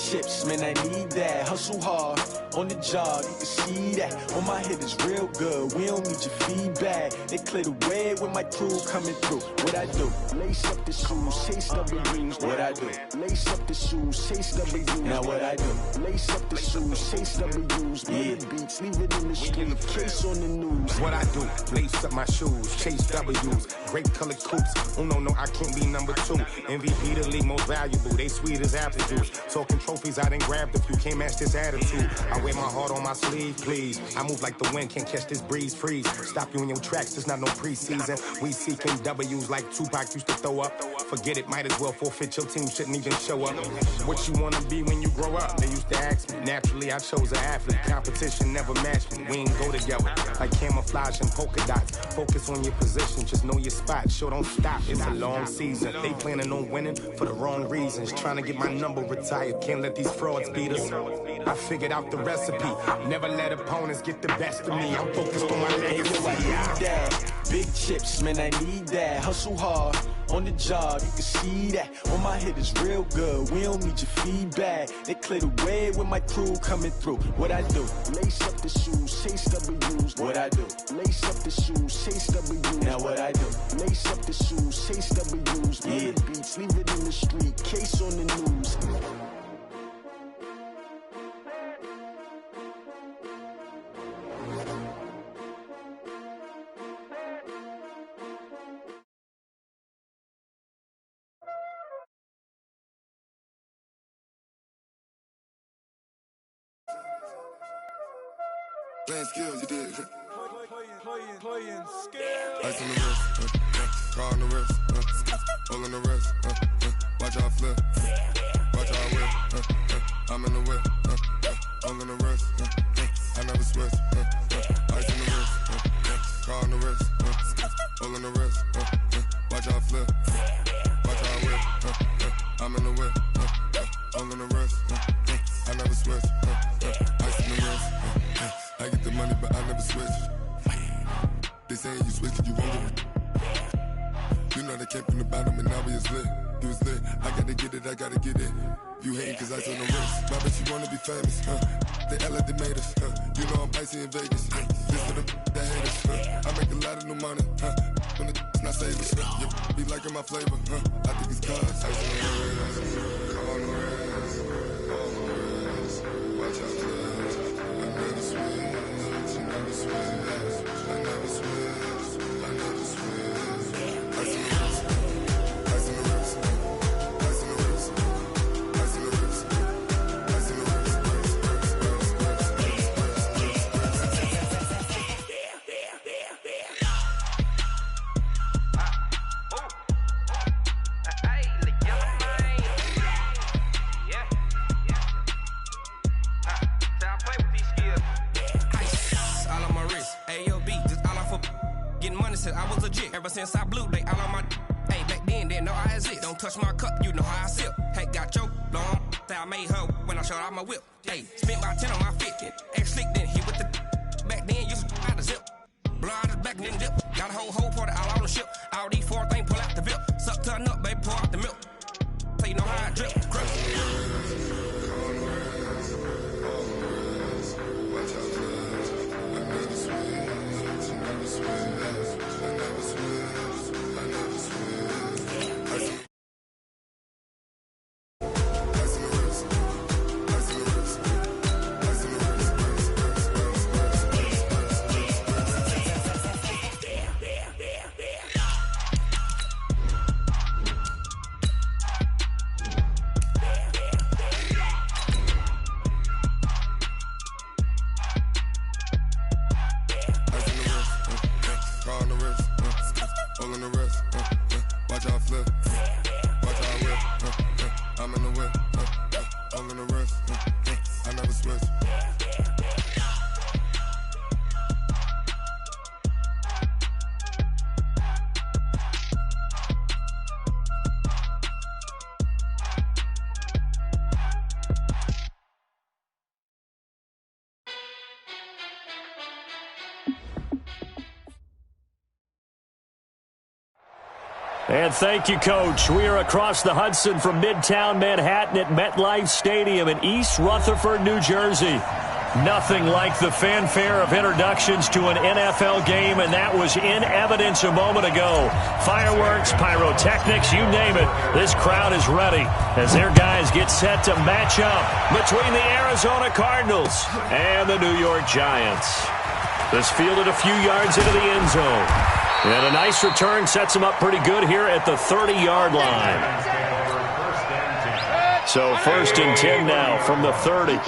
chips, man, I need that. Hustle hard, on the job, you can see that. On my head is real good, we don't need your feedback. They clear the way when my crew coming through. What I do? Lace up the shoes, chase W's. What I do? Lace up the shoes, chase W's. Now what I do? Lace up the shoes, chase W's. Yeah. Beats, leave it in the street, case on the news. What I do? Lace up my shoes, chase W's. Great colored coops. Oh no, I can't be number 2. MVP the league most valuable. They sweet as apple juice. Talking trophies, I done grabbed a few. Can't match this attitude. I wear my heart on my sleeve, please. I move like the wind, can't catch this breeze. Freeze. Stop you in your tracks. There's not no preseason. We seeking W's like Tupac used to throw up. Forget it, might as well forfeit. Your team shouldn't even show up. What you wanna be when you grow up? They used to ask me. Naturally, I chose an athlete. Competition never matched me. We ain't go together like camouflage and polka dots. Focus on your position, just know your spot. Sure, don't stop. It's a long season. They planning on winning for the wrong reasons. Trying to get my number retired. Can't let these frauds beat us. I figured out the recipe. Never let opponents get the best of me. I'm focused on my legacy. I need that. Big chips, man, I need that. Hustle hard, on the job, you can see that. On my head is real good, we don't need your feedback. They clear the way when my crew coming through. What I do? Lace up the shoes, chase W's. What I do? Lace up the shoes, chase W's. Now what I do? Lace up the shoes, chase W's. Yeah. Beats, leave it in the street, case on the news. Playing skills, you did. Playing skills. Ice on the wrist, car on the wrist, hole in the wrist, watch out flip, watch out whip, I'm in the whip, hole in the wrist, I never switch, ice on the wrist, car on the wrist, hole in the wrist, watch out flip, watch out whip, I'm in the whip, hole in the wrist, I never switch, ice on the wrist, I get the money but I never switch. They saying you switch it, you won't get it. You know they came from the bottom and now we is lit. You was lit, I gotta get it, I gotta get it. You hating cause I on the wrist. My bitch, you wanna be famous, They Ella, they made us, You know I'm icy in Vegas, This for the haters, I make a lot of new money, When it's not savings, You be liking my flavor, I think it's cause I on the wrist, on the wrist, on the wrist. Watch out, cuz I never switch, I never switch, I never switch, I never switch. Ice in the wrist, ice in the wrist, ice in the wrist, ice in the wrist, ice in the wrist. I was legit ever since I blew they all on my. Hey, back then didn't know I exist. Don't touch my cup, you know how I sip. Hey, got your long. I made her when I showed out my whip. Hey, spent about 10 on my fit. Ex slick then hit with the. Back then you out the zip. Blow out his back then dip. Got a whole party all on the ship. All these 4 things pull out the VIP. Suck turn up, baby, pour out the milk. So you know how I drip. Crush. Watch out, cuz I never switch, I never switch. I never switch, I never switch. Ice in the wrist, ice in the wrist, ice in the wrist, And thank you, Coach. We are across the Hudson from Midtown Manhattan at MetLife Stadium in East Rutherford, New Jersey. Nothing like the fanfare of introductions to an NFL game, and that was in evidence a moment ago. Fireworks, pyrotechnics, you name it. This crowd is ready as their guys get set to match up between the Arizona Cardinals and the New York Giants. This fielded a few yards into the end zone. And a nice return sets them up pretty good here at the 30-yard line. So 1st and 10 now from the 30.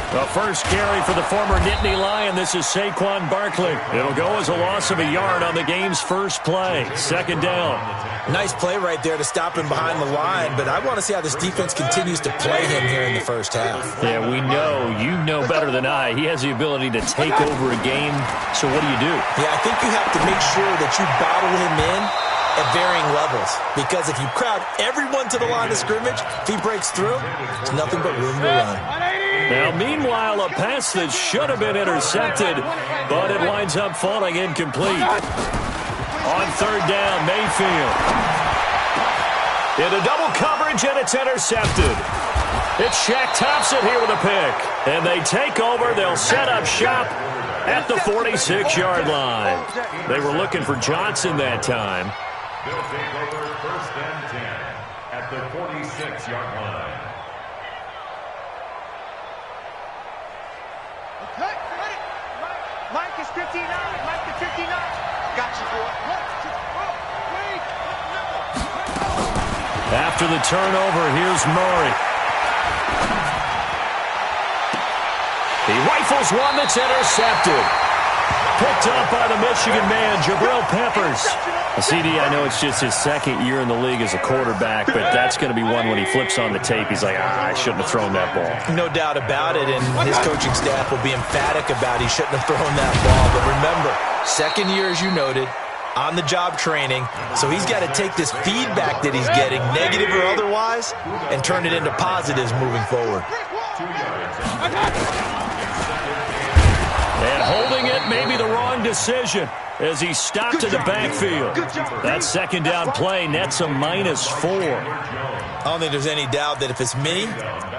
The first carry for the former Nittany Lion. This is Saquon Barkley. It'll go as a loss of a yard on the game's first play. 2nd down. Nice play right there to stop him behind the line, but I want to see how this defense continues to play him here in the first half. Yeah, we know. You know better than I. He has the ability to take over a game. So what do you do? Yeah, I think you have to make sure that you bottle him in at varying levels, because if you crowd everyone to the line of scrimmage, if he breaks through, there's nothing but room to run. Now, meanwhile, a pass that should have been intercepted, but it winds up falling incomplete. On 3rd down, Mayfield. Into double coverage, and it's intercepted. It's Shaq Thompson here with a pick. And they take over. They'll set up shop at the 46-yard line. They were looking for Johnson that time. They'll take over 1st and 10 at the 46-yard line. Okay, ready. Mike is 59. Mike is 59. Got you, boy. After the turnover, here's Murray. He rifles one that's intercepted. Picked up by the Michigan man, Jabril Peppers. CD, I know it's just his 2nd year in the league as a quarterback, but that's going to be one when he flips on the tape. He's like, I shouldn't have thrown that ball. No doubt about it, and his coaching staff will be emphatic about he shouldn't have thrown that ball. But remember, 2nd year, as you noted, on-the-job training, so he's got to take this feedback that he's getting, negative or otherwise, and turn it into positives moving forward. And holding it may be the wrong decision as he stopped in the backfield. That 2nd down play nets a -4. I don't think there's any doubt that if it's me,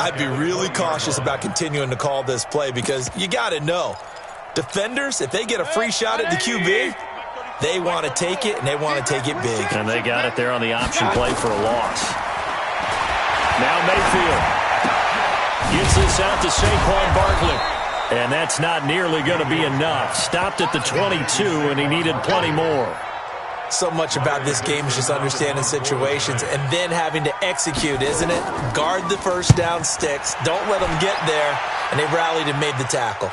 I'd be really cautious about continuing to call this play, because you got to know, defenders, if they get a free shot at the QB, they want to take it, and they want to take it big. And they got it there on the option play for a loss. Now Mayfield gets this out to Saquon Barkley. And that's not nearly going to be enough. Stopped at the 22, and he needed plenty more. So much about this game is just understanding situations and then having to execute, isn't it? Guard the first down sticks. Don't let them get there. And they rallied and made the tackle.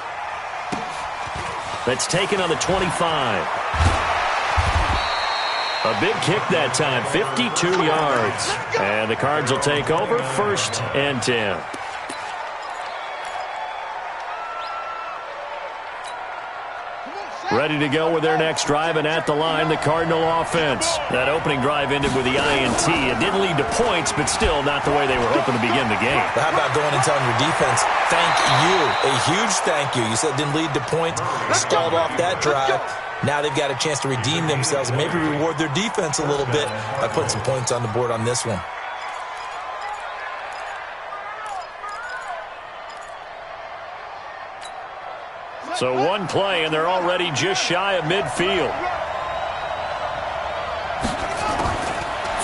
That's taken on the 25. A big kick that time, 52 yards. And the Cards will take over 1st and 10. Ready to go with their next drive, and at the line, the Cardinal offense. That opening drive ended with the INT. It didn't lead to points, but still not the way they were hoping to begin the game. But how about going and telling your defense, thank you, a huge thank you. You said it didn't lead to points, stalled off that drive. Now they've got a chance to redeem themselves and maybe reward their defense a little bit by putting some points on the board on this one. So one play, and they're already just shy of midfield.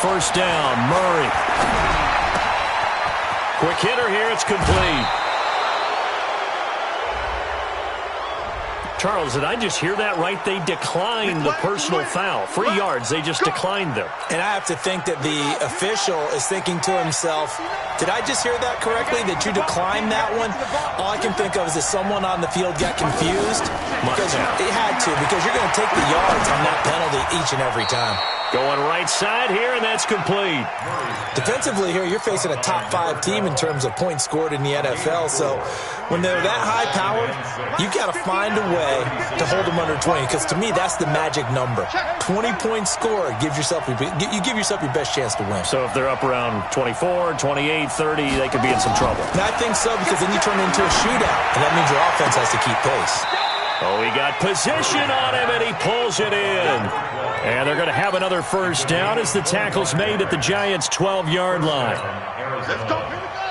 1st down, Murray. Quick hitter here, it's complete. Charles, did I just hear that right? They declined the personal foul. 3 yards, they just declined them. And I have to think that the official is thinking to himself, did I just hear that correctly, that you declined that one? All I can think of is that someone on the field got confused. Because it had to, because you're going to take the yards on that penalty each and every time. Going right side here, and that's complete. Defensively here, you're facing a top 5 team in terms of points scored in the NFL. So when they're that high-powered, you've got to find a way to hold them under 20. Because to me, that's the magic number. 20 points scored gives yourself your best chance to win. So if they're up around 24, 28, 30, they could be in some trouble. And I think so, because then you turn it into a shootout, and that means your offense has to keep pace. Oh, he got position on him, and he pulls it in. And they're going to have another first down as the tackle's made at the Giants' 12-yard line.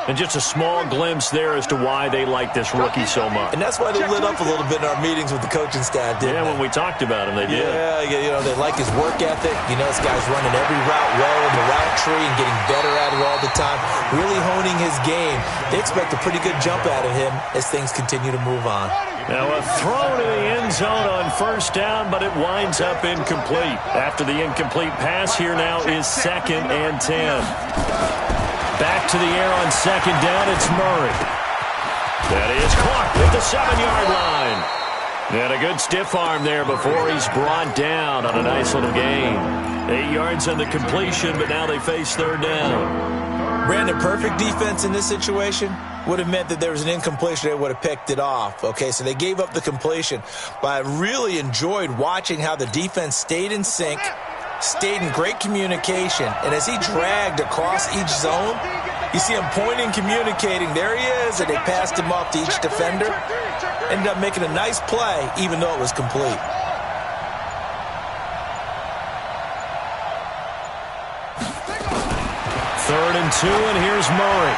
And just a small glimpse there as to why they like this rookie so much. And that's why they lit up a little bit in our meetings with the coaching staff, didn't they? When we talked about him, they did. Yeah, they like his work ethic. This guy's running every route well in the route tree and getting better at it all the time, really honing his game. They expect a pretty good jump out of him as things continue to move on. Now a throw to the end zone on first down, but it winds up incomplete. After the incomplete pass, here now is 2nd and 10. Back to the air on 2nd down, it's Murray. That is Clark at the 7-yard line. And a good stiff arm there before he's brought down on a nice little gain. 8 yards on the completion, but now they face 3rd down. Brandon, perfect defense in this situation would have meant that there was an incompletion. They would have picked it off. Okay, so they gave up the completion. But I really enjoyed watching how the defense stayed in sync, stayed in great communication, and as he dragged across each zone, you see him pointing, communicating. There he is, and they passed him off to each defender. Ended up making a nice play, even though it was complete. Third and 2, and here's Murray.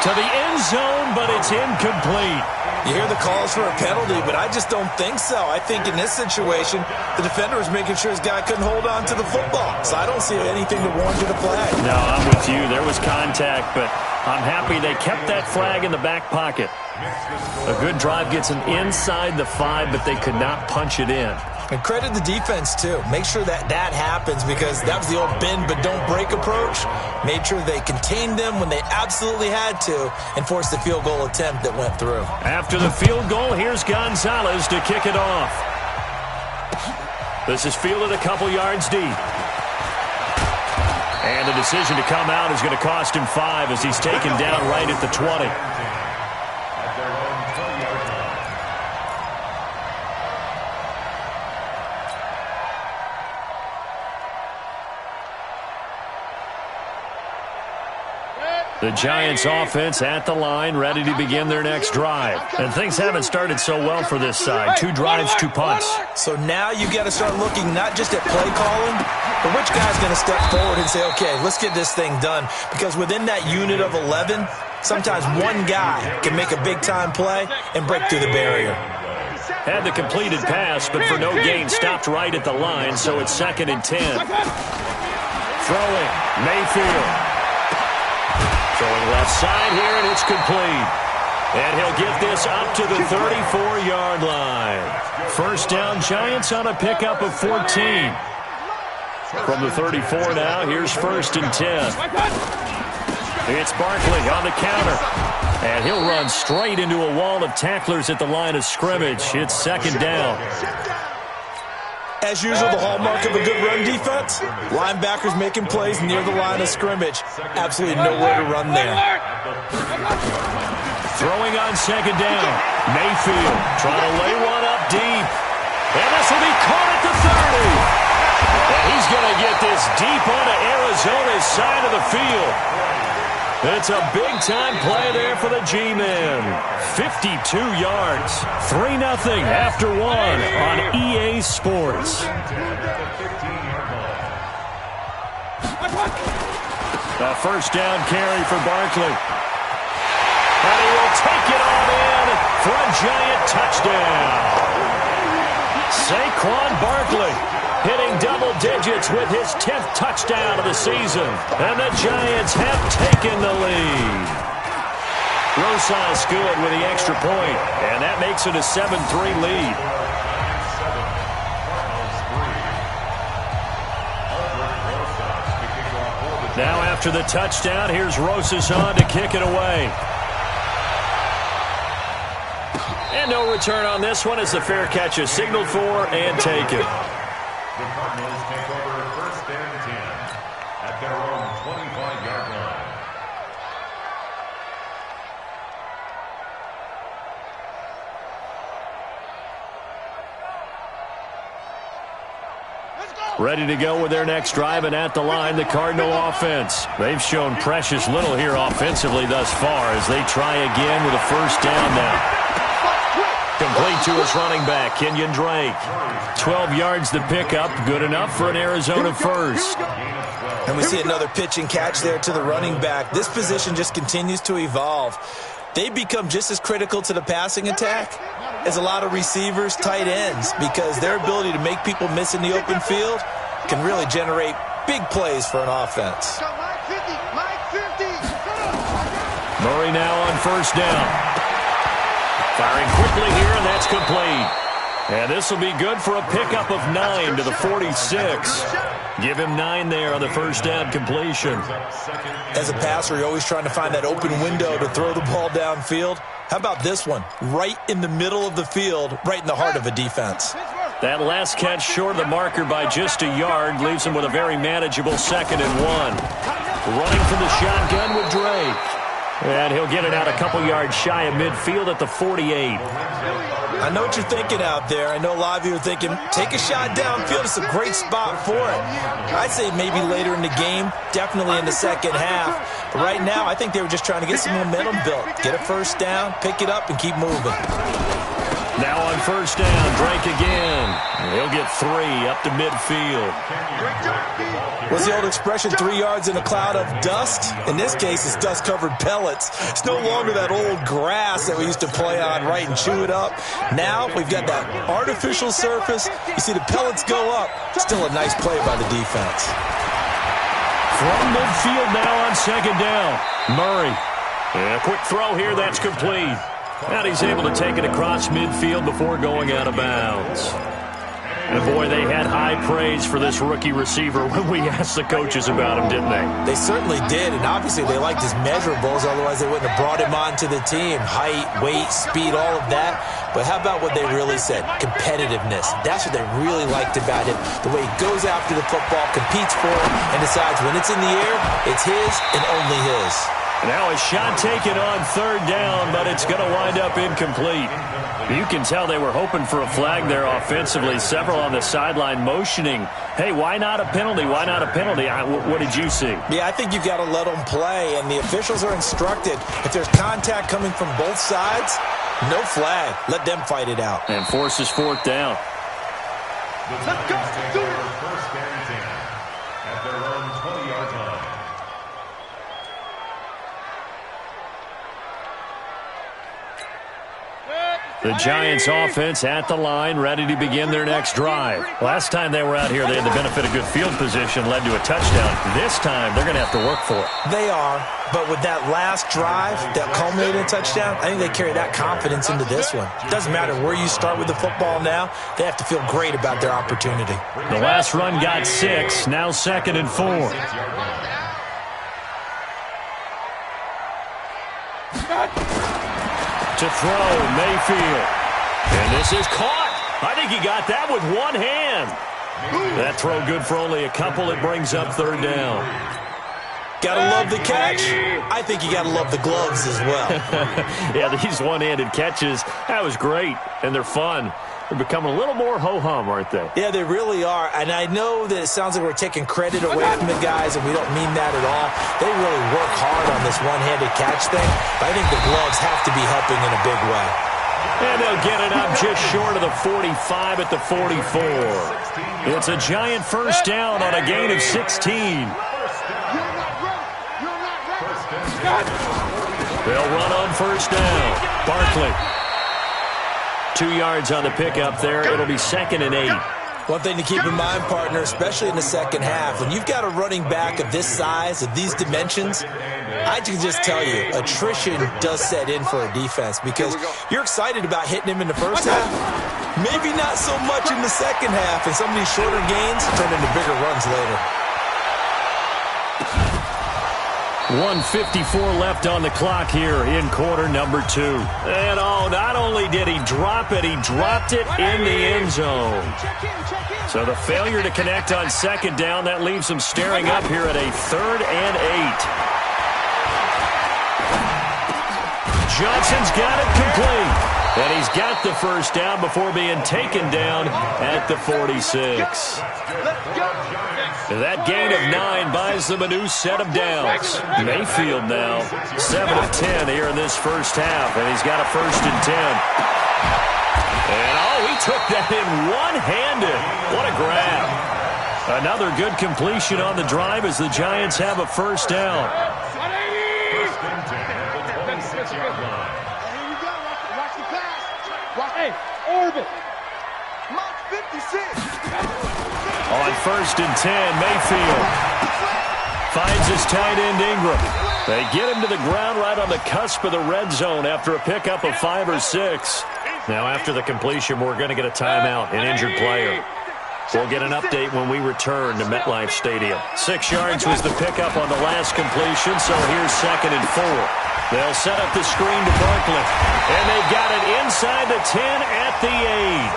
To the end zone, but it's incomplete. You hear the calls for a penalty, but I just don't think so. I think in this situation, the defender was making sure his guy couldn't hold on to the football. So I don't see anything to warrant you to flag. No, I'm with you. There was contact, but I'm happy they kept that flag in the back pocket. A good drive gets them inside the 5, but they could not punch it in. And credit the defense, too. Make sure that happens, because that was the old bend but don't break approach. Made sure they contained them when they absolutely had to and forced the field goal attempt that went through. After the field goal, here's Gonzalez to kick it off. This is fielded a couple yards deep. And the decision to come out is going to cost him 5 as he's taken down right at the 20. The Giants offense at the line, ready to begin their next drive. And things haven't started so well for this side. 2 drives, 2 punts. So now you got to start looking not just at play calling, but which guy's going to step forward and say, okay, let's get this thing done. Because within that unit of 11, sometimes one guy can make a big-time play and break through the barrier. Had the completed pass, but for no gain, stopped right at the line, so it's 2nd and 10. Throwing, Mayfield. Throwing left side here, and it's complete. And he'll get this up to the 34-yard line. First down, Giants on a pickup of 14. From the 34 now, here's 1st and 10. It's Barkley on the counter. And he'll run straight into a wall of tacklers at the line of scrimmage. It's 2nd down. As usual, the hallmark of a good run defense, linebackers making plays near the line of scrimmage. Absolutely nowhere to run there. Throwing on 2nd down. Mayfield trying to lay one up deep. And this will be caught at the 30. And he's going to get this deep onto Arizona's side of the field. It's a big-time play there for the G-Men. 52 yards. 3-0 after 1 on EA Sports. A first down carry for Barkley. And he will take it on in for a Giant touchdown. Saquon Barkley hitting double digits with his 10th touchdown of the season. And the Giants have taken the lead. Rosas good with the extra point, and that makes it a 7-3 lead. Now after the touchdown, here's Rosas on to kick it away. And no return on this one as the fair catch is signaled for and taken. The Cardinals take over 1st and 10 at their own 25-yard line. Ready to go with their next drive, and at the line, the Cardinal offense. They've shown precious little here offensively thus far as they try again with a first down now. Complete to his running back, Kenyon Drake. 12 yards to pick up, good enough for an Arizona first. And we see another pitch and catch there to the running back. This position just continues to evolve. They become just as critical to the passing attack as a lot of receivers, tight ends, because their ability to make people miss in the open field can really generate big plays for an offense. Murray now on first down. Firing quickly here, and that's complete. And this will be good for a pickup of 9 to the 46. Give him 9 there on the first down completion. As a passer, you're always trying to find that open window to throw the ball downfield. How about this one? Right in the middle of the field, right in the heart of a defense. That last catch short of the marker by just a yard leaves him with a very manageable 2nd and 1. Running from the shotgun with Drake. And he'll get it out a couple yards shy of midfield at the 48. I know what you're thinking out there. I know a lot of you are thinking, take a shot downfield. It's a great spot for it. I'd say maybe later in the game, definitely in the second half. But right now, I think they were just trying to get some momentum built. Get a first down, pick it up, and keep moving. Now on first down, Drake again. He'll get 3 up to midfield. What's the old expression, 3 yards in a cloud of dust? In this case, it's dust-covered pellets. It's no longer that old grass that we used to play on, right, and chew it up. Now we've got that artificial surface. You see the pellets go up. Still a nice play by the defense. From midfield now on second down. Murray. And a quick throw here, that's complete. And he's able to take it across midfield before going out of bounds. And boy, they had high praise for this rookie receiver when we asked the coaches about him, didn't they? They certainly did, and obviously they liked his measurables, otherwise they wouldn't have brought him onto the team. Height, weight, speed, all of that. But how about what they really said? Competitiveness. That's what they really liked about him. The way he goes after the football, competes for it, and decides when it's in the air, it's his and only his. Now a shot taken on third down, but it's going to wind up incomplete. You can tell they were hoping for a flag there offensively. Several on the sideline motioning, hey, why not a penalty? Why not a penalty? What did you see? Yeah, I think you've got to let them play, and the officials are instructed. If there's contact coming from both sides, no flag. Let them fight it out. And forces fourth down. Let's go. First and 10 at their own 20-yard line. The Giants offense at the line, ready to begin their next drive. Last time they were out here, they had the benefit of good field position, led to a touchdown. This time, they're going to have to work for it. They are, but with that last drive that culminated in a touchdown, I think they carry that confidence into this one. It doesn't matter where you start with the football now, they have to feel great about their opportunity. The last run got 6, now 2nd and 4. To throw, Mayfield. And this is caught. I think he got that with one hand. That throw good for only a couple. It brings up third down. Gotta love the catch. I think you gotta love the gloves as well. Yeah, these one-handed catches, that was great. And they're fun. They're becoming a little more ho-hum, aren't they? Yeah, they really are. And I know that it sounds like we're taking credit away from the guys, and we don't mean that at all. They really work hard on this one-handed catch thing. But I think the gloves have to be helping in a big way. And they'll get it up just short of the 45 at the 44. It's a giant first down on a gain of 16. They'll run on first down. Barkley. 2 yards on the pickup there. It'll be 2nd and 8. One thing to keep in mind, partner, especially in the second half, when you've got a running back of this size, of these dimensions, I can just tell you, attrition does set in for a defense because you're excited about hitting him in the first half. Maybe not so much in the second half, and some of these shorter gains turn into bigger runs later. 1:54 left on the clock here in quarter number 2. And not only did he drop it, he dropped it in the end zone. So the failure to connect on second down, that leaves him staring up here at a 3rd and 8. Johnson's got it complete. And he's got the first down before being taken down at the 46. That gain of 9 buys them a new set of downs. Mayfield now 7 of 10 here in this first half, and he's got a 1st and 10. And, oh, he took that in one-handed. What a grab. Another good completion on the drive as the Giants have a first down. First and 10 at the 26-yard line. Here we go. Watch the pass. Hey, orbit. Mach 56. On first and 10, Mayfield finds his tight end Ingram. They get him to the ground right on the cusp of the red zone after a pickup of 5 or 6. Now after the completion, we're going to get a timeout, an injured player. We'll get an update when we return to MetLife Stadium. 6 yards was the pickup on the last completion, so here's 2nd and 4. They'll set up the screen to Barkley, and they've got it inside the 10 at the 8.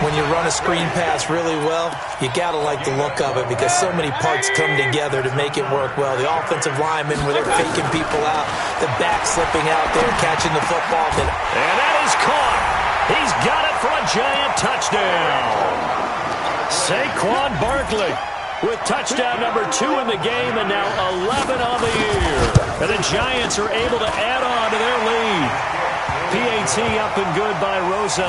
When you run a screen pass really well, you got to like the look of it because so many parts come together to make it work well. The offensive linemen, where they're faking people out, the back slipping out there, catching the football. And that is caught. He's got it for a Giant touchdown. Saquon Barkley with touchdown number 2 in the game and now 11 on the year. And the Giants are able to add on to their lead. PAT up and good by Rosas.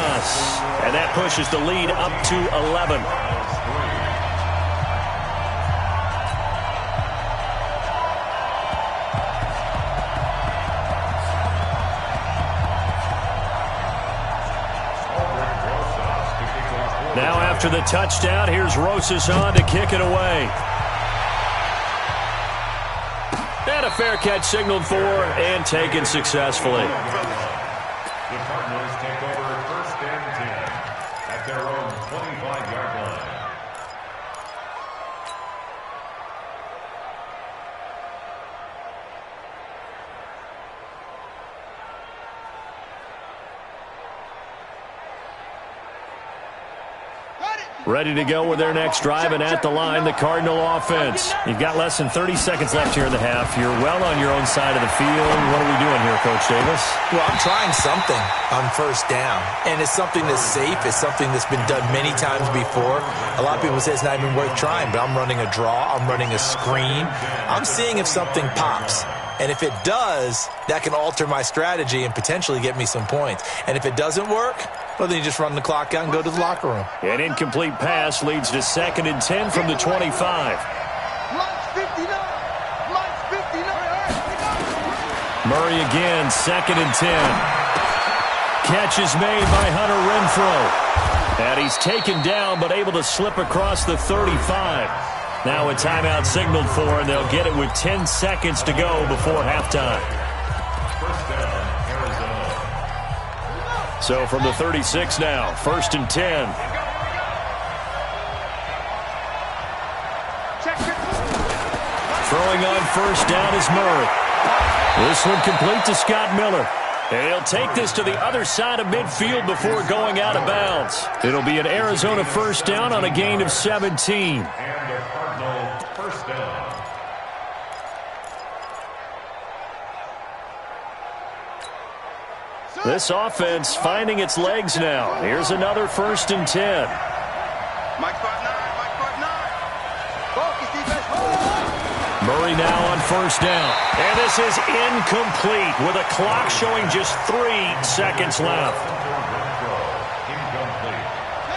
And that pushes the lead up to 11. Now after the touchdown, here's Rosas on to kick it away. And a fair catch signaled for and taken successfully. The Cardinals take over first and 10 at their own 25-yard line. Ready to go with their next drive, and at the line, the Cardinal offense. You've got less than 30 seconds left here in the half. You're well on your own side of the field. What are we doing here, Coach Davis? Well, I'm trying something on first down, and it's something that's safe. It's something that's been done many times before. A lot of people say it's not even worth trying, but I'm running a draw. I'm running a screen. I'm seeing if something pops. And if it does, that can alter my strategy and potentially get me some points. And if it doesn't work, well, then you just run the clock out and go to the locker room. An incomplete pass leads to 2nd and 10 from the 25. Murray again, 2nd and 10. Catch is made by Hunter Renfrow. And he's taken down but able to slip across the 35. Now a timeout signaled for, and they'll get it with 10 seconds to go before halftime. First down, Arizona. So from the 36 now, 1st and 10. Throwing on first down is Murray. This one complete to Scott Miller. And he'll take this to the other side of midfield before going out of bounds. It'll be an Arizona first down on a gain of 17. And a Cardinal first down. This offense finding its legs now. Here's another 1st and 10. Murray now on first down. And this is incomplete with a clock showing just 3 seconds left.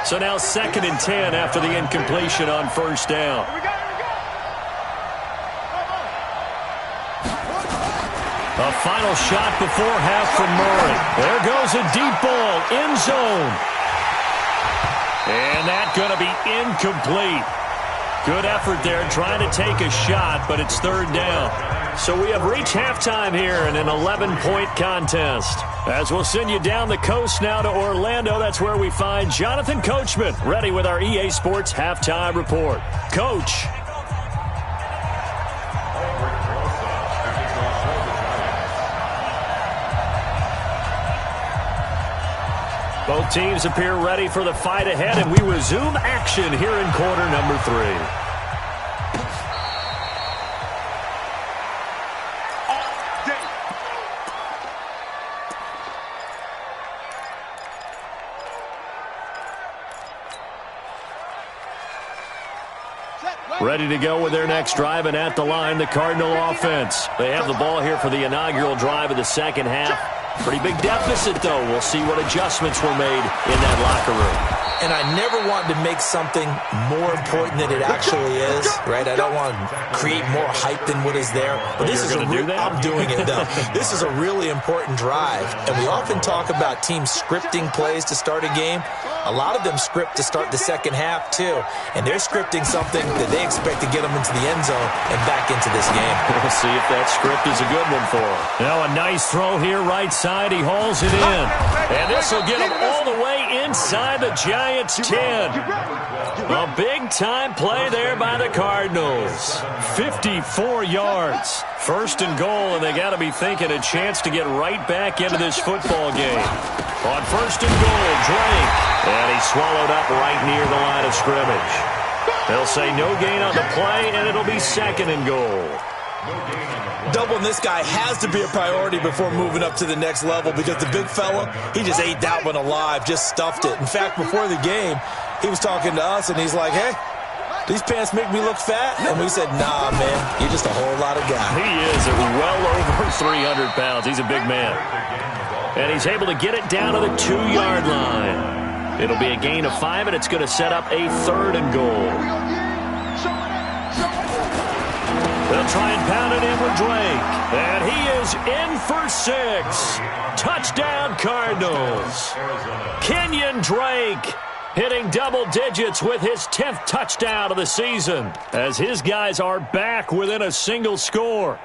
So now 2nd and 10 after the incompletion on first down. A final shot before half from Murray. There goes a deep ball, end zone. And that's going to be incomplete. Good effort there trying to take a shot, but it's 3rd down. So we have reached halftime here in an 11-point contest. As we'll send you down the coast now to Orlando, that's where we find Jonathan Coachman, ready with our EA Sports Halftime Report. Coach. Both teams appear ready for the fight ahead, and we resume action here in quarter number 3. Ready to go with their next drive, and at the line, the Cardinal offense. They have the ball here for the inaugural drive of the second half. Pretty big deficit, though. We'll see what adjustments were made in that locker room. And I never want to make something more important than it actually is, right? I don't want to create more hype than what is there. But this is I'm doing it, though. This is a really important drive. And we often talk about teams scripting plays to start a game. A lot of them script to start the second half, too. And they're scripting something that they expect to get them into the end zone and back into this game. We'll see if that script is a good one for him. Now a nice throw here, right side. He hauls it in. And this will get him all the way inside the Giants' 10. A big-time play there by the Cardinals. 54 yards. First and goal, and they got to be thinking a chance to get right back into this football game. On first and goal, Drake. And he's swallowed up right near the line of scrimmage. They'll say no gain on the play, and it'll be second and goal. Doubling this guy has to be a priority before moving up to the next level because the big fella, he just ate that one alive, just stuffed it. In fact, before the game, he was talking to us, and he's like, hey, these pants make me look fat? And we said, nah, man, you're just a whole lot of guy. He is well over 300 pounds. He's a big man. And he's able to get it down to the 2-yard line. It'll be a gain of 5, and it's going to set up a third and goal. They'll try and pound it in with Drake. And he is in for 6. Touchdown, Cardinals. Kenyon Drake hitting double digits with his 10th touchdown of the season as his guys are back within a single score.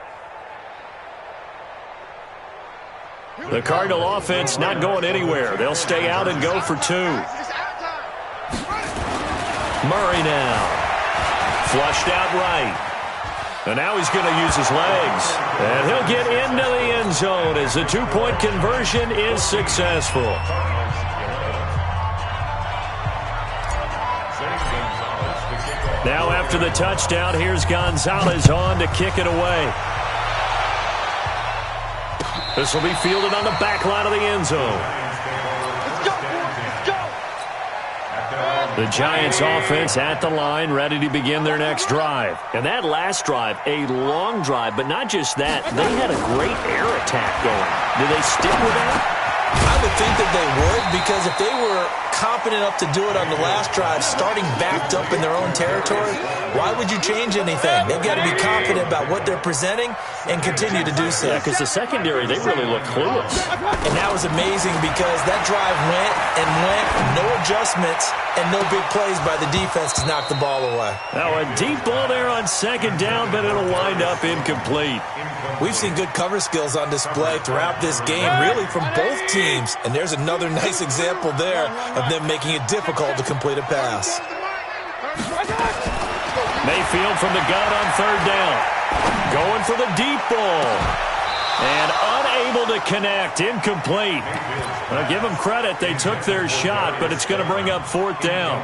The Cardinal offense not going anywhere. They'll stay out and go for 2. Murray now. Flushed out right. And now he's going to use his legs. And he'll get into the end zone as the 2-point conversion is successful. Now after the touchdown, here's Gonzalez on to kick it away. This will be fielded on the back line of the end zone. The Giants offense at the line, ready to begin their next drive. And that last drive, a long drive, but not just that. They had a great air attack going. Do they stick with that? I would think that they would, because if they were confident enough to do it on the last drive, starting backed up in their own territory, why would you change anything? They've got to be confident about what they're presenting and continue to do so. Yeah, because the secondary, they really look clueless. And that was amazing because that drive went and went, no adjustments, and no big plays by the defense to knock the ball away. Now a deep ball there on second down, but it'll wind up incomplete. We've seen good cover skills on display throughout this game, really from both teams. And there's another nice example there of them making it difficult to complete a pass. Mayfield from the gun on third down. Going for the deep ball. And unable to connect. Incomplete. Well, give them credit. They took their shot, but it's going to bring up fourth down.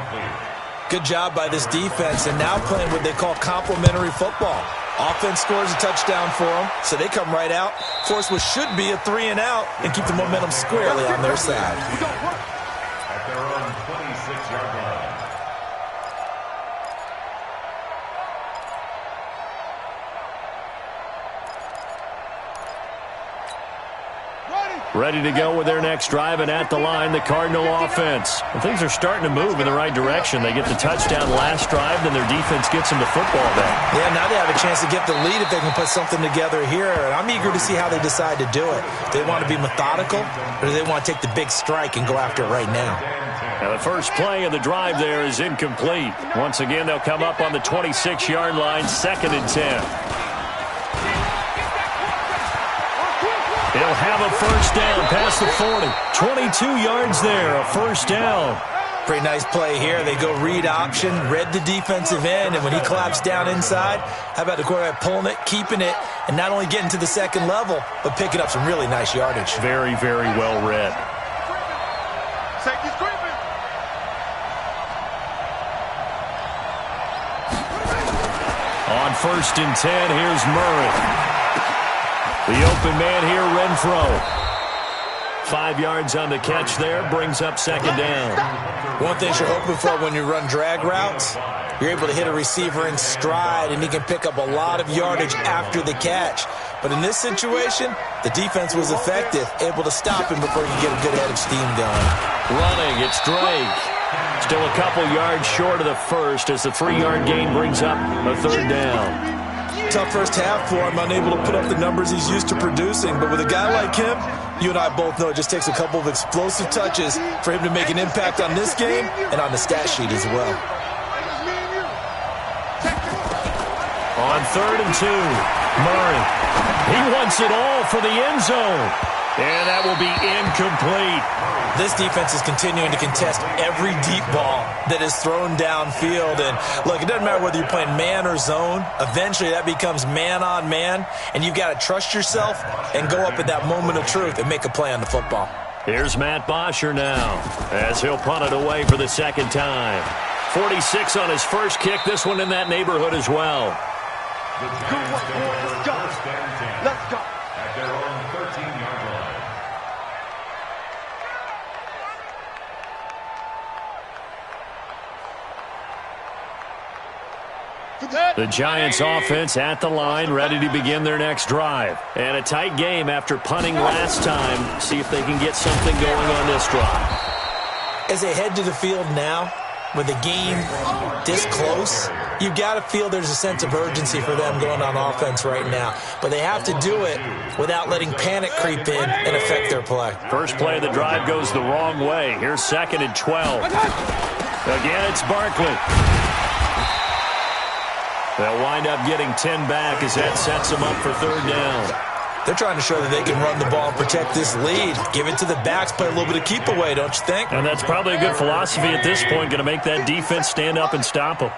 Good job by this defense, and now playing what they call complementary football. Offense scores a touchdown for them, so they come right out, force what should be a 3-and-out, and keep the momentum squarely on their side. At their own 26-yard line. Ready to go with their next drive, and at the line, the Cardinal offense. And things are starting to move in the right direction. They get the touchdown last drive, then their defense gets them the football back. Yeah, now they have a chance to get the lead if they can put something together here. And I'm eager to see how they decide to do it. Do they want to be methodical, or do they want to take the big strike and go after it right now? Now the first play of the drive there is incomplete. Once again, they'll come up on the 26-yard line, 2nd and 10. He'll have a first down past the 40. 22 yards there, a first down. Pretty nice play here. They go read option, read the defensive end, and when he collapsed down inside, how about the quarterback pulling it, keeping it, and not only getting to the second level, but picking up some really nice yardage. Very, very well read. Safety's creeping. On 1st and 10, here's Murray. The open man here, Renfro. 5 yards on the catch there, brings up second down. One thing you're hoping for when you run drag routes, you're able to hit a receiver in stride, and he can pick up a lot of yardage after the catch. But in this situation, the defense was effective, able to stop him before he could get a good head of steam going. Running, it's Drake. Still a couple yards short of the first as the 3-yard gain brings up a third down. Tough first half for him, unable to put up the numbers he's used to producing. But with a guy like him, you and I both know it just takes a couple of explosive touches for him to make an impact on this game and on the stat sheet as well. On 3rd and 2, Murray. He wants it all for the end zone. And that will be incomplete. This defense is continuing to contest every deep ball that is thrown downfield. And, look, it doesn't matter whether you're playing man or zone. Eventually, that becomes man-on-man, and you've got to trust yourself and go up at that moment of truth and make a play on the football. Here's Matt Bosher now as he'll punt it away for the second time. 46 on his first kick. This one in that neighborhood as well. Let's go. Let's go. At their own 13-yard line. The Giants offense at the line, ready to begin their next drive. And a tight game after punting last time. See if they can get something going on this drive. As they head to the field now, with the game this close, you've got to feel there's a sense of urgency for them going on offense right now. But they have to do it without letting panic creep in and affect their play. First play of the drive goes the wrong way. Here's 2nd and 12. Again, it's Barkley. They'll wind up getting 10 back as that sets them up for 3rd down. They're trying to show that they can run the ball and protect this lead. Give it to the backs, play a little bit of keep away, don't you think? And that's probably a good philosophy at this point, going to make that defense stand up and stop them.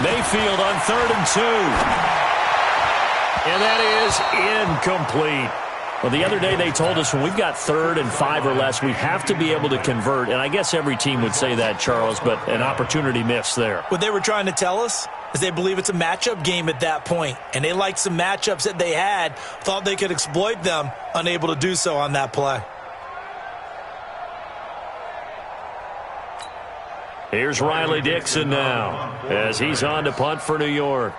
Mayfield on 3rd and 2. And that is incomplete. Well, the other day they told us when we've got 3rd and 5 or less, we have to be able to convert. And I guess every team would say that, Charles, but an opportunity missed there. What they were trying to tell us is they believe it's a matchup game at that point. And they liked some matchups that they had, thought they could exploit them, unable to do so on that play. Here's Riley Dixon now as he's on to punt for New York.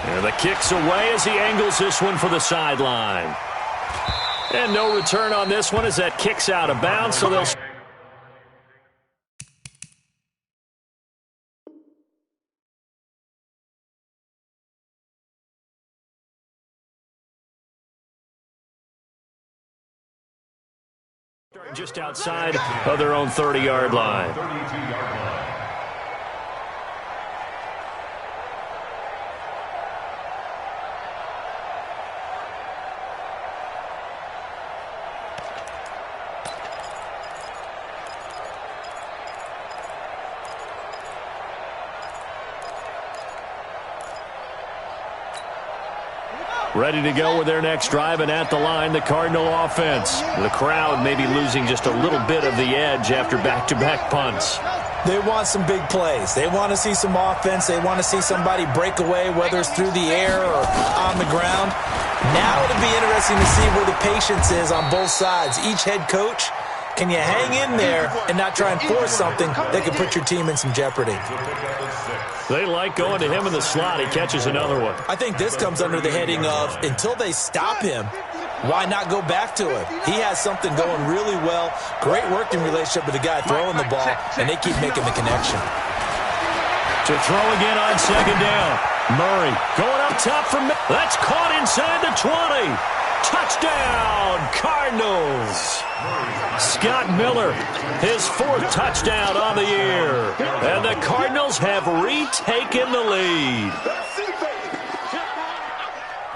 And the kick's away as he angles this one for the sideline. And no return on this one as that kick's out of bounds, so they'll... just outside of their own 30-yard line. 32-yard line. Ready to go with their next drive, and at the line, the Cardinal offense. The crowd may be losing just a little bit of the edge after back-to-back punts. They want some big plays. They want to see some offense. They want to see somebody break away, whether it's through the air or on the ground. Now it'll be interesting to see where the patience is on both sides. Each head coach, can you hang in there and not try and force something that could put your team in some jeopardy? They like going to him in the slot. He catches another one. I think this comes under the heading of, until they stop him, why not go back to him? He has something going really well. Great working relationship with the guy throwing the ball, and they keep making the connection. To throw again on 2nd down. Murray going up top for... That's caught inside the 20. Touchdown, Cardinals. Scott Miller, his 4th touchdown on the year. And the Cardinals have retaken the lead.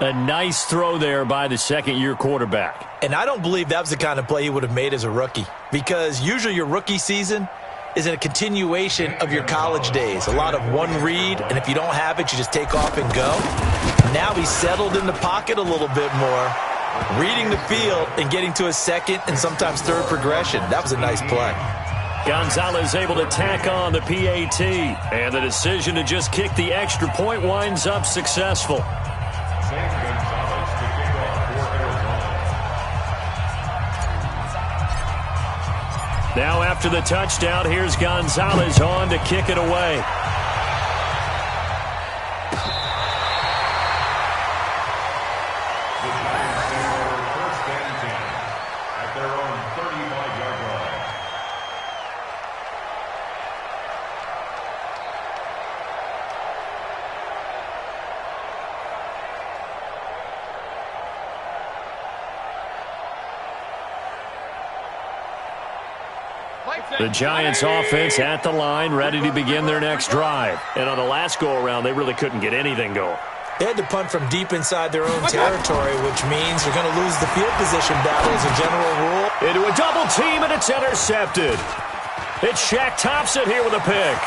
A nice throw there by the second-year quarterback. And I don't believe that was the kind of play he would have made as a rookie, because usually your rookie season is a continuation of your college days. A lot of one read, and if you don't have it, you just take off and go. Now he's settled in the pocket a little bit more, reading the field and getting to a second and sometimes third progression. That was a nice play. Gonzalez able to tack on the PAT, and the decision to just kick the extra point winds up successful. Gonzalez to kick off for Arizona. Now after the touchdown, here's Gonzalez on to kick it away. The Giants offense at the line, ready to begin their next drive. And on the last go-around, they really couldn't get anything going. They had to punt from deep inside their own territory, which means you're going to lose the field position battle as a general rule. Into a double team, and it's intercepted. It's Shaq Thompson here with a pick.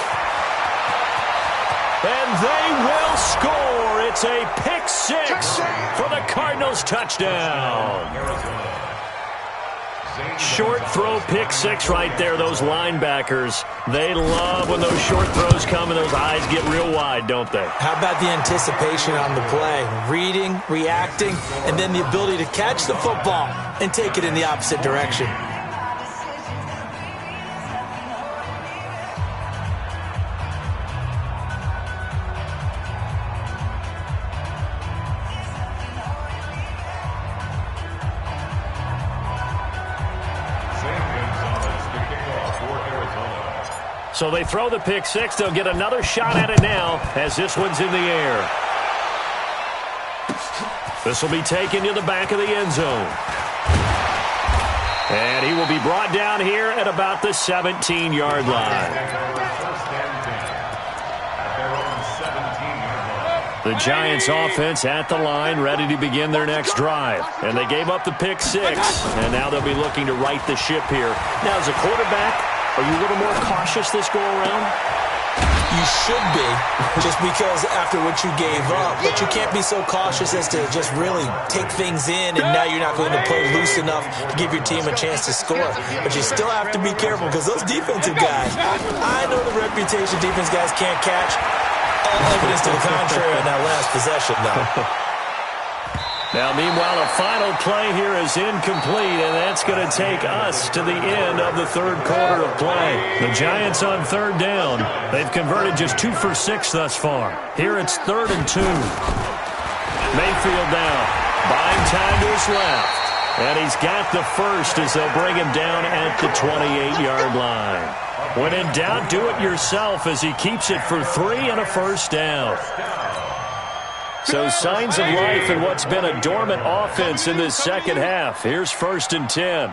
And they will score. It's a pick six for the Cardinals touchdown. Short throw pick six right there. Those linebackers, they love when those short throws come and those eyes get real wide, don't they? How about the anticipation on the play? Reading, reacting, and then the ability to catch the football and take it in the opposite direction. So they throw the pick six. They'll get another shot at it now as this one's in the air. This will be taken to the back of the end zone. And he will be brought down here at about the 17-yard line. The Giants offense at the line, ready to begin their next drive. And they gave up the pick six, and now they'll be looking to right the ship here. Now, as a quarterback, are you a little more cautious this go-around? You should be, just because after what you gave up. But you can't be so cautious as to just really take things in, and now you're not going to play loose enough to give your team a chance to score. But you still have to be careful because those defensive guys, I know the reputation defense guys can't catch. All evidence to the contrary on that last possession, though. Now, meanwhile, a final play here is incomplete, and that's going to take us to the end of the third quarter of play. The Giants on third down. They've converted just 2 for 6 thus far. Here it's 3rd and 2. Mayfield now, buying time to his left. And he's got the first as they'll bring him down at the 28-yard line. When in doubt, do it yourself as he keeps it for 3 and a first down. So signs of life in what's been a dormant offense in this second half. Here's 1st and 10.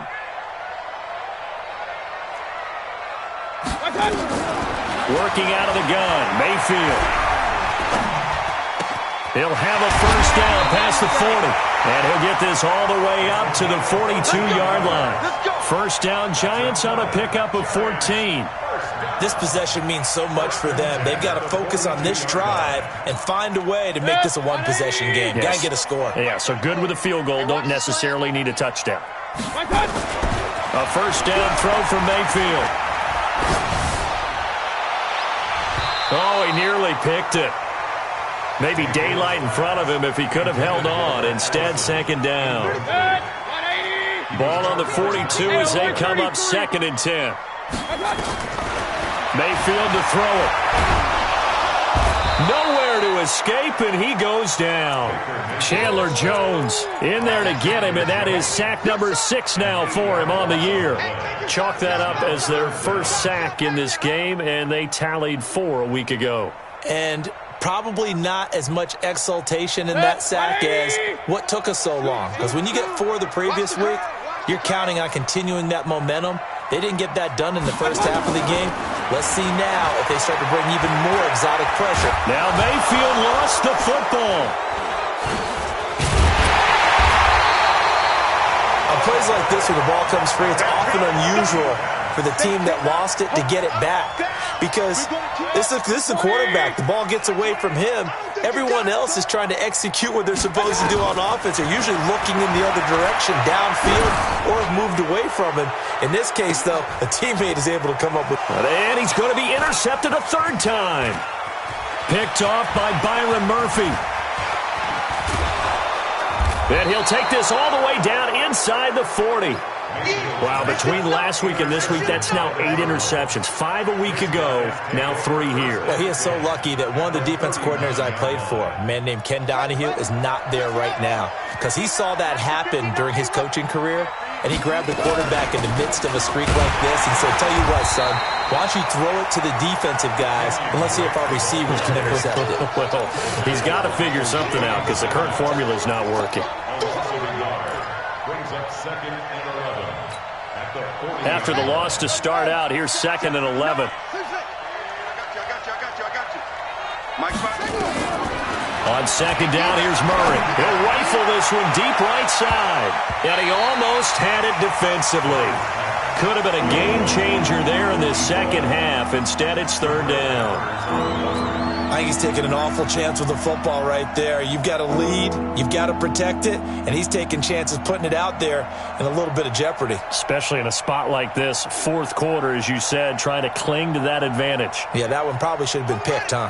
Working out of the gun, Mayfield. He'll have a first down past the 40. And he'll get this all the way up to the 42-yard line. First down, Giants on a pickup of 14. This possession means so much for them. They've got to focus on this drive and find a way to make this a one-possession game. Yes. Got to get a score. Yeah, so good with a field goal. Don't necessarily need a touchdown. A first down throw from Mayfield. Oh, he nearly picked it. Maybe daylight in front of him if he could have held on. Instead, 2nd down. Ball on the 42 as they come up 2nd and 10. Mayfield to throw it. Nowhere to escape, and he goes down. Chandler Jones in there to get him, and that is sack number 6 now for him on the year. Chalk that up as their first sack in this game, and they tallied 4 a week ago. And probably not as much exultation in that sack as what took us so long. Because when you get 4 the previous week, you're counting on continuing that momentum. They didn't get that done in the first half of the game. Let's see now if they start to bring even more exotic pressure. Now Mayfield lost the football. On plays like this, when the ball comes free, it's often unusual for the team that lost it to get it back. Because this is the quarterback. The ball gets away from him. Everyone else is trying to execute what they're supposed to do on offense. They're usually looking in the other direction, downfield, or have moved away from him. In this case, though, a teammate is able to come up with... And he's going to be intercepted a 3rd time. Picked off by Byron Murphy. And he'll take this all the way down inside the 40. Wow, between last week and this week, that's now 8 interceptions. 5 a week ago, now 3 here. Well, he is so lucky that one of the defense coordinators I played for, a man named Ken Donahue, is not there right now. Because he saw that happen during his coaching career, and he grabbed the quarterback in the midst of a streak like this and said, tell you what, son, why don't you throw it to the defensive guys, and let's see if our receivers can intercept it. Well, he's got to figure something out because the current formula is not working. Brings up 2nd and 11. At the 40. After the loss to start out, here's 2nd and 11. I got you. Mike, On 2nd down, here's Murray. He'll rifle this one deep right side. And he almost had it defensively. Could have been a game changer there in this second half. Instead, it's 3rd down. I think he's taking an awful chance with the football right there. You've got to lead, you've got to protect it, and he's taking chances putting it out there in a little bit of jeopardy. Especially in a spot like this, 4th quarter, as you said, trying to cling to that advantage. Yeah, that one probably should have been picked, huh?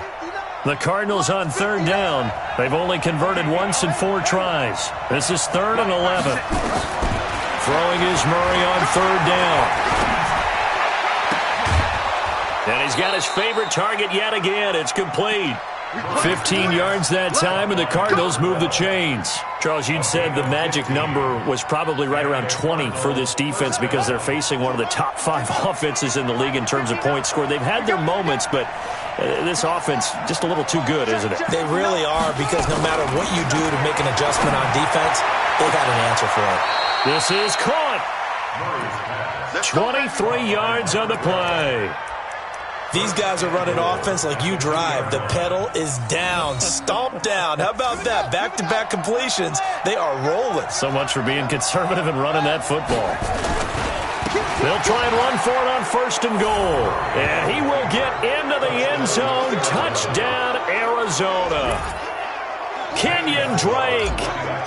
The Cardinals on 3rd down. They've only converted once in 4 tries. This is 3rd and 11. Throwing is Murray on 3rd down. And he's got his favorite target yet again. It's complete. 15 yards that time, and the Cardinals move the chains. Charles, you'd said the magic number was probably right around 20 for this defense because they're facing one of the top 5 offenses in the league in terms of points scored. They've had their moments, but this offense just a little too good, isn't it? They really are, because no matter what you do to make an adjustment on defense, they got an answer for it. This is caught. 23 yards on the play. These guys are running offense like you drive. The pedal is down, stomped down. How about that? Back-to-back completions. They are rolling. So much for being conservative and running that football. They'll try and run for it on 1st and goal. And he will get into the end zone. Touchdown, Arizona. Kenyon Drake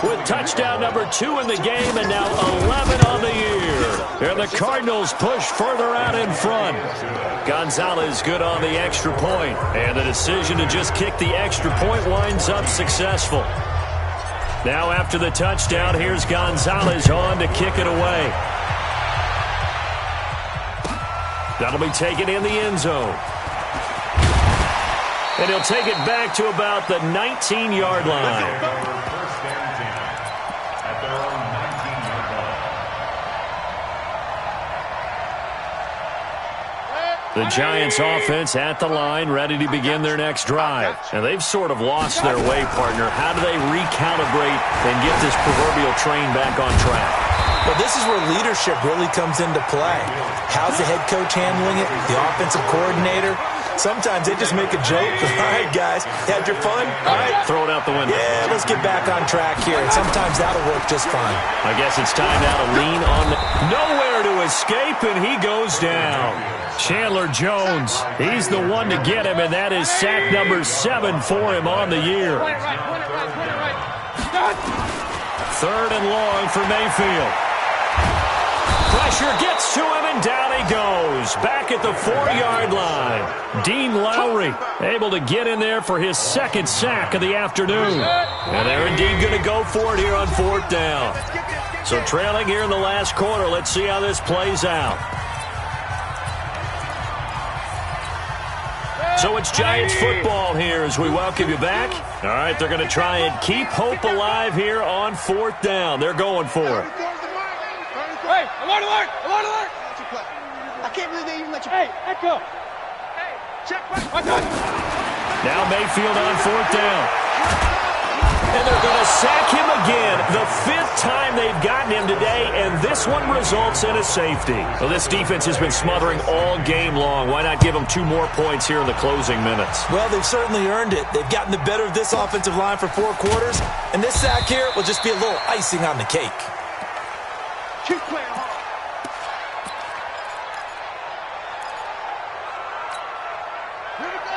with touchdown number 2 in the game and now 11 on the year. And the Cardinals push further out in front. Gonzalez good on the extra point. And the decision to just kick the extra point winds up successful. Now after the touchdown, here's Gonzalez on to kick it away. That'll be taken in the end zone. And he'll take it back to about the 19-yard line. First and 10 at their own 19-yard line. The Giants offense at the line, ready to begin their next drive. And they've sort of lost their way, partner. How do they recalibrate and get this proverbial train back on track? Well, this is where leadership really comes into play. How's the head coach handling it? The offensive coordinator? Sometimes they just make a joke. All right, guys, had your fun? All right. Throw it out the window. Yeah, let's get back on track here. And sometimes that'll work just fine. I guess it's time now to lean on the... Nowhere to escape, and he goes down. Chandler Jones, he's the one to get him, and that is sack number 7 for him on the year. 3rd and long for Mayfield. Pressure gets to him, and down he goes. Back at the 4-yard line. Dean Lowry able to get in there for his 2nd sack of the afternoon. And they're indeed going to go for it here on 4th down. So trailing here in the last quarter. Let's see how this plays out. So it's Giants football here as we welcome you back. All right, they're going to try and keep hope alive here on 4th down. They're going for it. Hey, alert! I can't believe they even let you. Hey, Echo. Hey, check. Now Mayfield on 4th down. And they're going to sack him again. The 5th time they've gotten him today, and this one results in a safety. Well, this defense has been smothering all game long. Why not give them 2 more points here in the closing minutes? Well, they've certainly earned it. They've gotten the better of this offensive line for 4 quarters, and this sack here will just be a little icing on the cake. Keep playing hard.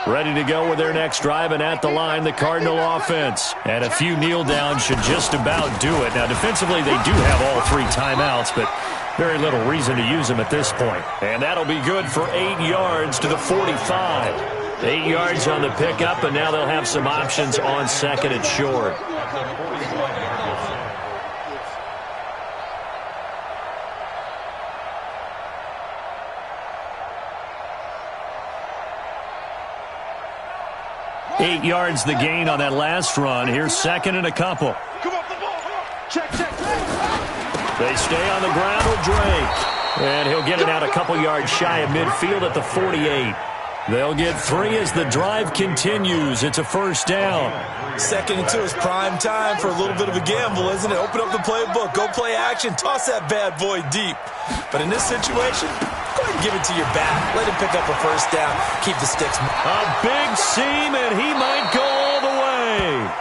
Ready to go with their next drive, and at the line, the Cardinal offense. And a few kneel downs should just about do it. Now, defensively, they do have all 3 timeouts, but very little reason to use them at this point. And that'll be good for 8 yards to the 45. 8 yards on the pickup, and now they'll have some options on 2nd and short. 8 yards the gain on that last run. Here's second and a couple. Come on, the ball. Check. They stay on the ground with Drake. And he'll get it out a couple yards shy of midfield at the 48. They'll get 3 as the drive continues. It's a first down. 2nd and 2 is prime time for a little bit of a gamble, isn't it? Open up the playbook, go play action, toss that bad boy deep. But in this situation, go ahead and give it to your back. Let him pick up a first down. Keep the sticks. A big seam, and he might go all the way.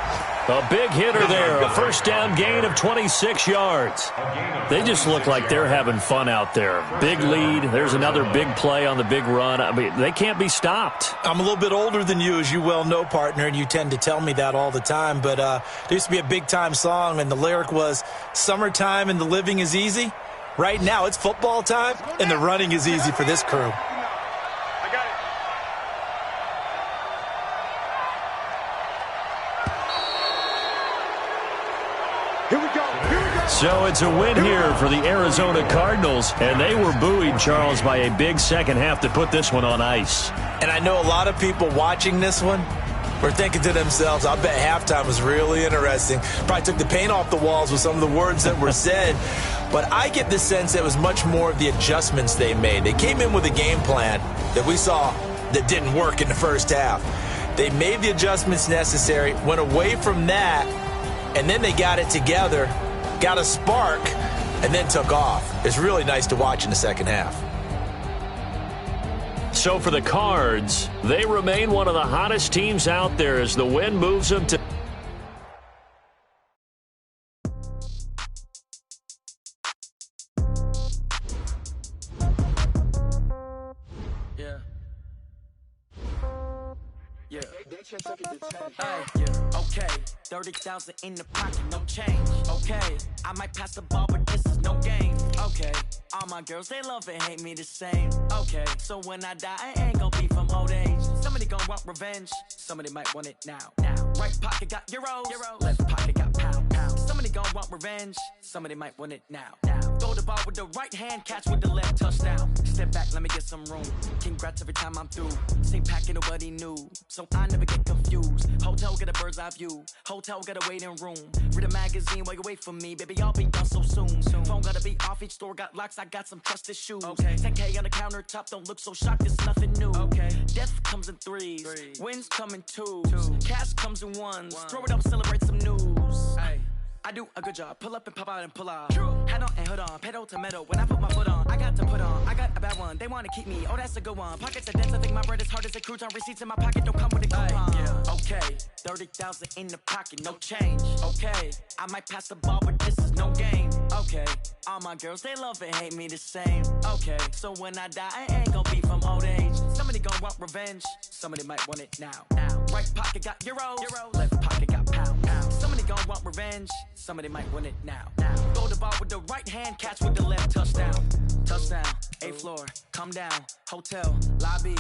A big hitter there. A first down gain of 26 yards. They just look like they're having fun out there. Big lead. There's another big play on the big run. I mean, they can't be stopped. I'm a little bit older than you, as you well know, partner, and you tend to tell me that all the time. But there used to be a big-time song, and the lyric was, "Summertime and the living is easy." Right now, it's football time, and the running is easy for this crew. So it's a win here for the Arizona Cardinals, and they were buoyed, Charles, by a big second half to put this one on ice. And I know a lot of people watching this one were thinking to themselves, I bet halftime was really interesting. Probably took the paint off the walls with some of the words that were said. But I get the sense that it was much more of the adjustments they made. They came in with a game plan that we saw that didn't work in the first half. They made the adjustments necessary, went away from that, and then they got it together, got a spark, and then took off. It's really nice to watch in the second half. So for the Cards, they remain one of the hottest teams out there as the win moves them to... Okay, 30,000 in the pocket, no change. Okay, I might pass the ball, but this is no game. Okay, all my girls, they love and hate me the same. Okay, so when I die, I ain't gonna be from old age. Somebody gonna want revenge, somebody might want it now. Right pocket got euros, left pocket got pounds. Somebody gonna want revenge, somebody might want it now. Throw the ball with the right hand, catch with the left, touchdown. Step back, let me get some room. Congrats every time I'm through. Same packet, nobody knew, so I never get confused. Hotel get a bird's eye view. Hotel got a waiting room. Read a magazine while you wait for me, baby. I'll be done so soon. Phone gotta be off. Each store got locks. I got some trusted shoes. Okay. 10K on the countertop. Don't look so shocked. It's nothing new. Okay. Death comes in threes. Wins come in twos. Cash comes in ones. Throw it up, celebrate some news. Ay. I do a good job. Pull up and pop out and pull out. Head on and hood on. Pedal to metal. When I put my foot on, I got to put on. I got a bad one. They want to keep me. Oh, that's a good one. Pockets are dense. I think my bread is hard as a crouton. Receipts in my pocket don't come with a coupon. Okay. 30,000 in the pocket. No change. Okay. I might pass the ball, but this is no game. Okay. All my girls, they love and hate me the same. Okay. So when I die, I ain't gonna be from old age. Somebody gonna want revenge. Somebody might want it now. Right pocket got euros. Left pocket got pounds. Somebody gonna want revenge. Somebody might win it now. Throw the ball with the right hand, catch with the left, touchdown. Touchdown, 8th floor, come down, hotel, lobby.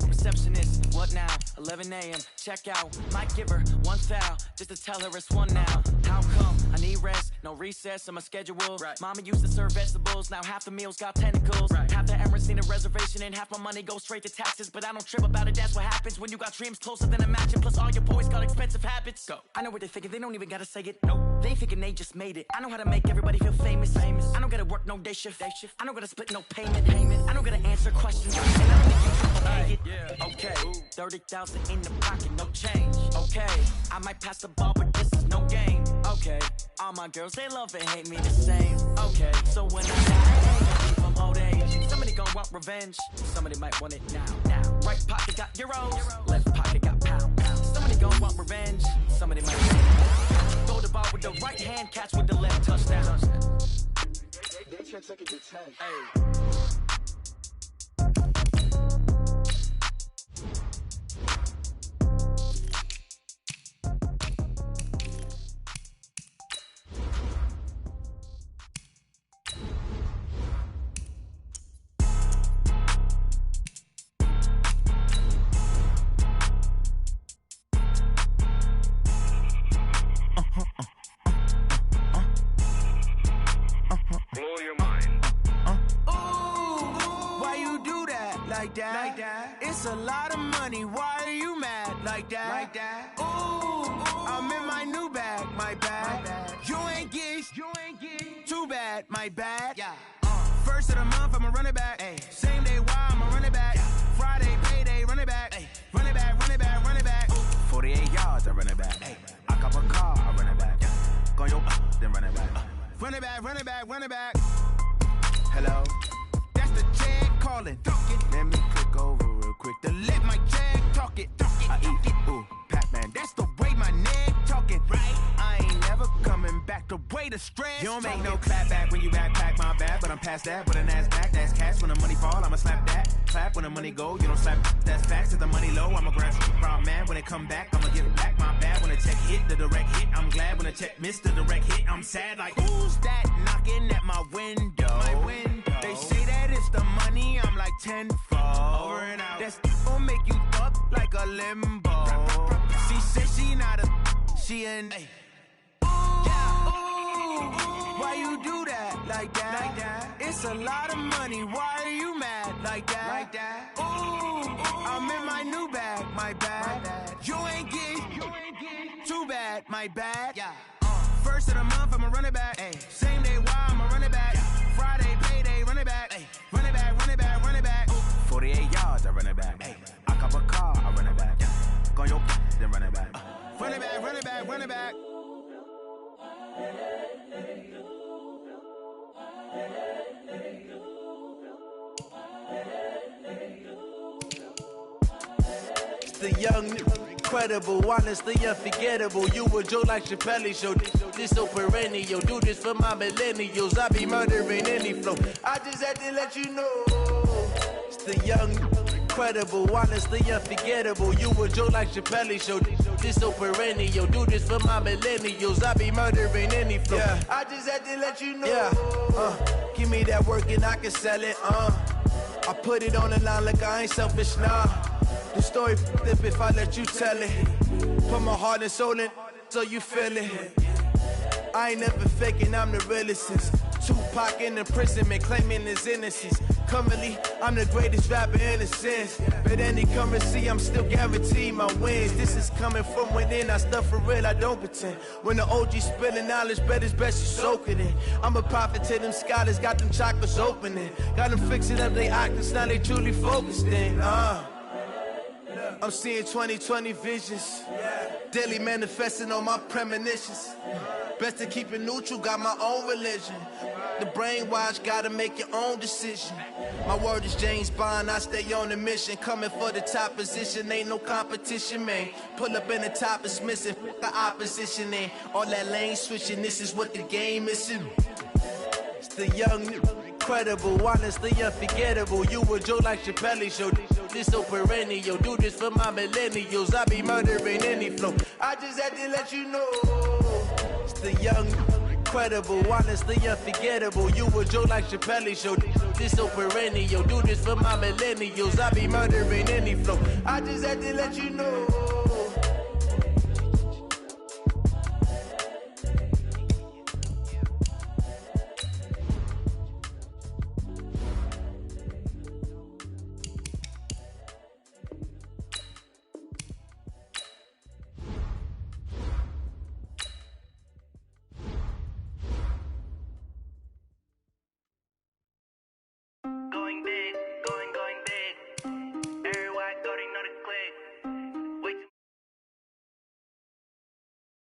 Receptionist, what now? 11 a.m., check out. Might give her one foul, just to tell her it's one now. How come? I need rest, no recess in my schedule. Mama used to serve vegetables, now half the meals got tentacles. Half the Emirates need a reservation and half my money goes straight to taxes. But I don't trip about it, that's what happens when you got dreams closer than a match. And plus all your boys got expensive habits. Go. I know what they're thinking, they don't even gotta say it. Nope. They ain't thinking they just made it. I know how to make everybody feel famous. I don't gotta work no day shift. I don't gotta split no payment. I don't gotta answer questions. And I don't think you can it. Okay, 30,000 in the pocket, no change. Okay, I might pass the ball, but this is no game. Okay, all my girls, they love and hate me the same. Okay, so when I die, I ain't gonna be from old age. Somebody gonna want revenge, somebody might want it now. Right pocket got euros, left pocket got pounds. Somebody gonna want revenge, somebody might want it. Throw the ball with the right hand, catch with the left, touchdown. They can't take it to 10. Hey. Blow your mind. Ooh. like that. It's a lot of money, why are you mad like that? Ooh, I'm in my new bag, my bad. You ain't get too bad, my bad. First of the month, I'ma run it back. Same day, why I'ma run it back. Friday, payday, run it back. Run it back, run it back, run it back. 48 yards, I run it back. I cop a car, I run it back. Go yo, then run it back. Run it back, run it back, run it back. Hello, that's the jag calling. Let me click over real quick to let my jag talk it. I eat it, ooh, Pac-Man. That's the way my neck talking. Right, I ain't never coming back. The way the stress. You don't make no clap back when you backpack my bad, but I'm past that. With a NASDAQ, that's cash. When the money fall, I'ma slap that. Clap when the money go, you don't slap. That's facts. If the money low, I'ma grab brown man. When it come back, I'ma give it back. My bad when the check hit, the direct hit. I'm glad when the check missed the direct hit. I'm sad like who's that knocking at my window? They say that it's the money, I'm like tenfold. Over and out. That's gon' make you up like a limbo. She said she not a, she an. Why you do that like that? It's a lot of money, why are you mad like that? Ooh, I'm in my new bag, my bad. You ain't get too bad, my bad. First of the month, I'ma run it back. Same day, why I'ma run it back. Friday, payday, run it back. Run it back, run it back, run it back. 48 yards, I run it back. I cop a car, I run it back. Go yo, then run it back. Run it back, run it back, run it back. It's the young, incredible, honestly unforgettable. You a joke like Chappelle Show. This so perennial. Do this for my millennials. I be murdering any flow. I just had to let you know. It's the young, incredible, honestly unforgettable. You a joke like Chappelle Show. This so perennial. Do this for my millennials. I be murdering any flow. I just had to let you know. Give me that work and I can sell it. I put it on the line like I ain't selfish, nah. The story flip if I let you tell it. Put my heart and soul in so you feel it. I ain't never faking, I'm the realest since Tupac in imprisonment, claiming his innocence. Currently, I'm the greatest rapper in a sense. But any currency, I'm still guaranteed my wins. This is coming from within, I stuff for real, I don't pretend. When the OG spilling knowledge, bet it's best you soak it in. I'm a prophet to them scholars, got them chakras opening. Got them fixing up they octaves, now they truly focused in. I'm seeing 2020 visions. Daily manifesting on my premonitions. Best to keep it neutral, got my own religion. The brainwash, gotta make your own decision. My word is James Bond, I stay on a mission. Coming for the top position, ain't no competition, man. Pull up in the top is missing, the opposition ain't. All that lane switching, this is what the game is. It's the young, incredible, honestly unforgettable. You a joke like Chappelle Show. This so perennial. Do this for my millennials. I be murdering any flow. I just had to let you know. It's the young, incredible, honestly unforgettable. You a joke like Chappelle Show. This so perennial. Do this for my millennials. I be murdering any flow. I just had to let you know.